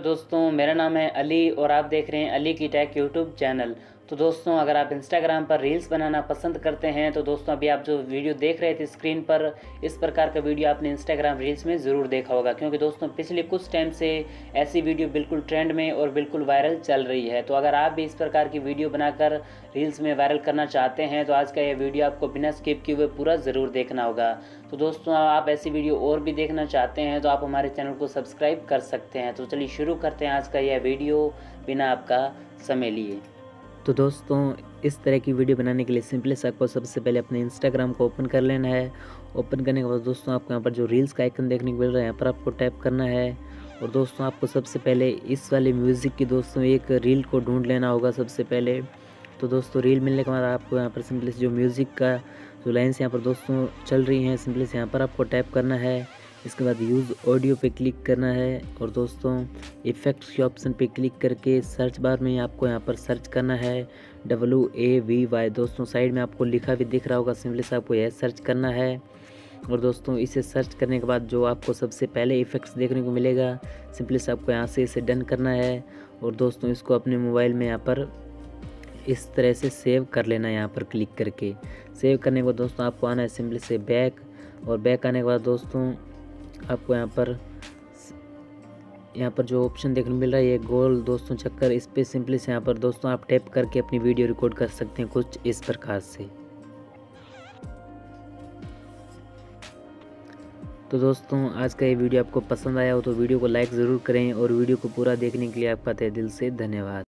दोस्तों, मेरा नाम है अली और आप देख रहे हैं अली की टेक यूट्यूब चैनल। तो दोस्तों, अगर आप इंस्टाग्राम पर रील्स बनाना पसंद करते हैं तो दोस्तों अभी आप जो वीडियो देख रहे थे स्क्रीन पर, इस प्रकार का वीडियो आपने इंस्टाग्राम रील्स में ज़रूर देखा होगा, क्योंकि दोस्तों पिछले कुछ टाइम से ऐसी वीडियो बिल्कुल ट्रेंड में और बिल्कुल वायरल चल रही है। तो अगर आप भी इस प्रकार की वीडियो बनाकर रील्स में वायरल करना चाहते हैं तो आज का यह वीडियो आपको बिना स्किप किए हुए पूरा ज़रूर देखना होगा। तो दोस्तों, आप ऐसी वीडियो और भी देखना चाहते हैं तो आप हमारे चैनल को सब्सक्राइब कर सकते हैं। तो चलिए शुरू करते हैं आज का यह वीडियो बिना आपका समय लिए। तो दोस्तों, इस तरह की वीडियो बनाने के लिए सिंपली से आपको सबसे पहले अपने इंस्टाग्राम को ओपन कर लेना है। ओपन करने के बाद दोस्तों आपको यहाँ पर जो रील्स का आइकन देखने को मिल रहा है, यहाँ पर आपको टैप करना है। और दोस्तों आपको सबसे पहले इस वाले म्यूज़िक की दोस्तों एक रील को ढूंढ लेना होगा सबसे पहले। तो दोस्तों रील मिलने के बाद आपको यहाँ पर सिंपली से जो म्यूज़िक का जो लाइन्स यहाँ पर दोस्तों चल रही हैं, सिंपली से यहाँ पर आपको टैप करना है। इसके बाद यूज़ ऑडियो पे क्लिक करना है और दोस्तों इफ़ेक्ट्स के ऑप्शन पे क्लिक करके सर्च बार में आपको यहाँ पर सर्च करना है WAVY। दोस्तों साइड में आपको लिखा भी दिख रहा होगा, सिंपली से आपको यह सर्च करना है। और दोस्तों इसे सर्च करने के बाद जो आपको सबसे पहले इफ़ेक्ट्स देखने को मिलेगा, सिंपली से आपको यहाँ से इसे डन करना है। और दोस्तों इसको अपने मोबाइल में यहाँ पर इस तरह से सेव कर लेना है। यहाँ पर क्लिक करके सेव करने के बाद दोस्तों आपको आना है सिंपली से बैक। और बैक आने के बाद दोस्तों आपको यहाँ पर जो ऑप्शन देखने मिल रहा है ये गोल दोस्तों चक्कर, इस पर सिंपली से यहाँ पर दोस्तों आप टैप करके अपनी वीडियो रिकॉर्ड कर सकते हैं कुछ इस प्रकार से। तो दोस्तों आज का ये वीडियो आपको पसंद आया हो तो वीडियो को लाइक ज़रूर करें और वीडियो को पूरा देखने के लिए आपका तहे दिल से धन्यवाद।